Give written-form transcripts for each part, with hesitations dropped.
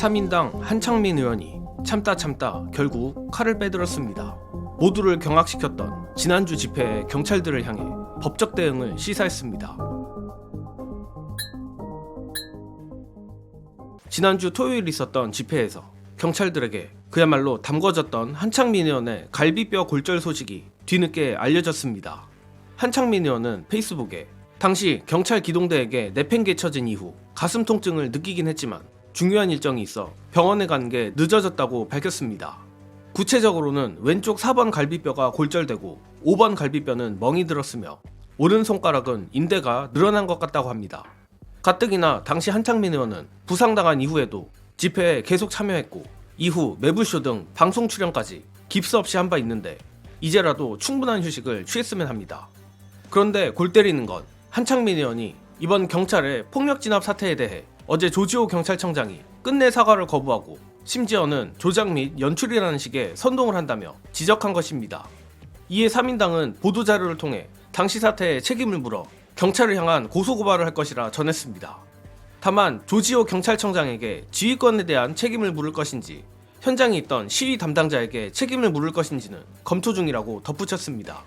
3인당 한창민 의원이 참다 결국 칼을 빼들었습니다. 모두를 경악시켰던 지난주 집회의 경찰들을 향해 법적 대응을 시사했습니다. 지난주 토요일 있었던 집회에서 경찰들에게 그야말로 담궈졌던 한창민 의원의 갈비뼈 골절 소식이 뒤늦게 알려졌습니다. 한창민 의원은 페이스북에 당시 경찰 기동대에게 내팽개 쳐진 이후 가슴 통증을 느끼긴 했지만 중요한 일정이 있어 병원에 간 게 늦어졌다고 밝혔습니다. 구체적으로는 왼쪽 4번 갈비뼈가 골절되고 5번 갈비뼈는 멍이 들었으며 오른손가락은 인대가 늘어난 것 같다고 합니다. 가뜩이나 당시 한창민 의원은 부상당한 이후에도 집회에 계속 참여했고 이후 매불쇼 등 방송 출연까지 깁스 없이 한 바 있는데 이제라도 충분한 휴식을 취했으면 합니다. 그런데 골 때리는 건 한창민 의원이 이번 경찰의 폭력 진압 사태에 대해 어제 조지호 경찰청장이 끝내 사과를 거부하고 심지어는 조작 및 연출이라는 식의 선동을 한다며 지적한 것입니다. 이에 3인당은 보도자료를 통해 당시 사태에 책임을 물어 경찰을 향한 고소고발을 할 것이라 전했습니다. 다만 조지호 경찰청장에게 지휘권에 대한 책임을 물을 것인지 현장에 있던 시위 담당자에게 책임을 물을 것인지는 검토 중이라고 덧붙였습니다.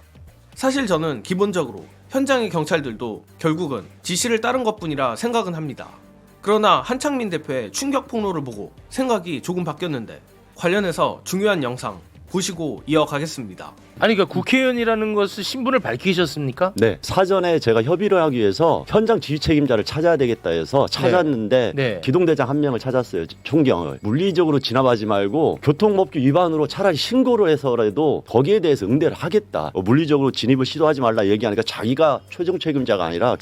사실 저는 기본적으로 현장의 경찰들도 결국은 지시를 따른 것뿐이라 생각은 합니다. 그러나 한창민 대표의 충격 폭로를 보고 생각이 조금 바뀌었는데 관련해서 중요한 영상 보시고 이어가겠습니다. 아니 그러니까 국회의원이라는 것을 신분을 밝히셨습니까? 네, 사전에 제가 협의를 하기 위해서 현장 지휘 책임자를 찾아야 되겠다 해서 찾았는데 네. 기동대장 한 명을 찾았어요. 총경을. 물리적으로 진압하지 말고 교통법규 위반으로 차라리 신고를 해서라도 거기에 대해서 응대를 하겠다. 물리적으로 진입을 시도하지 말라 얘기하니까 자기가 최종 책임자가 아니라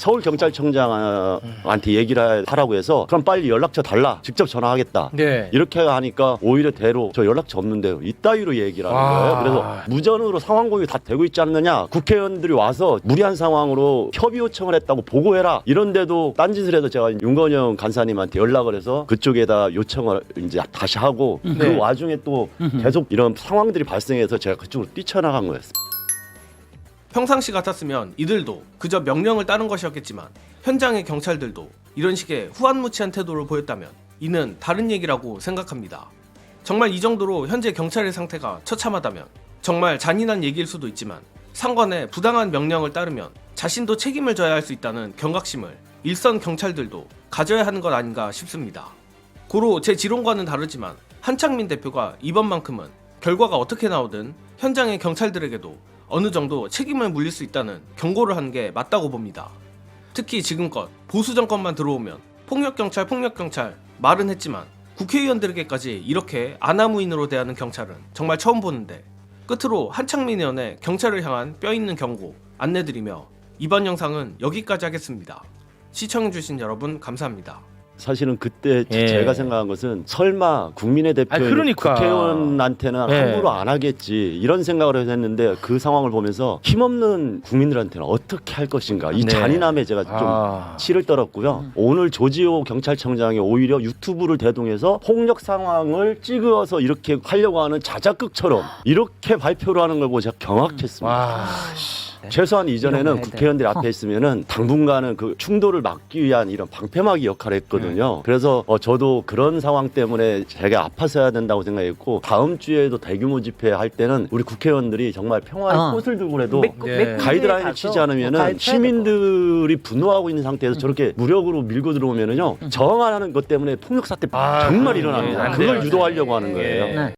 서울경찰청장한테 얘기를 하라고 해서 그럼 빨리 연락처 달라. 직접 전화하겠다. 네. 이렇게 하니까 오히려 대로 저 연락처 없는데요. 이따위로 얘기를 하는 거예요. 그래서 무전으로 상황 공유 다 되고 있지 않느냐. 국회의원들이 와서 무리한 상황으로 협의 요청을 했다고 보고해라. 이런데도 딴짓을 해서 제가 윤건영 간사님한테 연락을 해서 그쪽에다 요청을 이제 다시 하고 그 와중에 또 계속 이런 상황들이 발생해서 제가 그쪽으로 뛰쳐나간 거였어요. 평상시 같았으면 이들도 그저 명령을 따른 것이었겠지만 현장의 경찰들도 이런 식의 후안무치한 태도를 보였다면 이는 다른 얘기라고 생각합니다. 정말 이 정도로 현재 경찰의 상태가 처참하다면 정말 잔인한 얘기일 수도 있지만 상관의 부당한 명령을 따르면 자신도 책임을 져야 할 수 있다는 경각심을 일선 경찰들도 가져야 하는 것 아닌가 싶습니다. 고로 제 지론과는 다르지만 한창민 대표가 이번만큼은 결과가 어떻게 나오든 현장의 경찰들에게도 어느 정도 책임을 물릴 수 있다는 경고를 한 게 맞다고 봅니다. 특히 지금껏 보수 정권만 들어오면 폭력경찰 말은 했지만 국회의원들에게까지 이렇게 아나무인으로 대하는 경찰은 정말 처음 보는데 끝으로 한창민 의원의 경찰을 향한 뼈있는 경고 안내드리며 이번 영상은 여기까지 하겠습니다. 시청해주신 여러분 감사합니다. 사실은 그때 제가 생각한 것은 설마 국민의 대표인 그러니까. 국회의원한테는 함부로 안 하겠지 이런 생각을 했는데 그 상황을 보면서 힘없는 국민들한테는 어떻게 할 것인가 이 잔인함에 제가 좀 치를 떨었고요. 오늘 조지호 경찰청장이 오히려 유튜브를 대동해서 폭력 상황을 찍어서 이렇게 하려고 하는 자작극처럼 이렇게 발표를 하는 걸 보고 제가 경악했습니다. 최소한 이전에는 국회의원들이 앞에 있으면은 당분간은 그 충돌을 막기 위한 이런 방패막이 역할을 했거든요. 그래서 저도 그런 상황 때문에 제가 아파서 해야 된다고 생각했고 다음 주에도 대규모 집회 할 때는 우리 국회의원들이 정말 평화의 꽃을 들고라도 가이드라인을 치지 않으면은 시민들이 분노하고 있는 상태에서 저렇게 무력으로 밀고 들어오면은요 저항하는 것 때문에 폭력 사태 정말 일어납니다. 그걸 유도하려고 하는 거예요.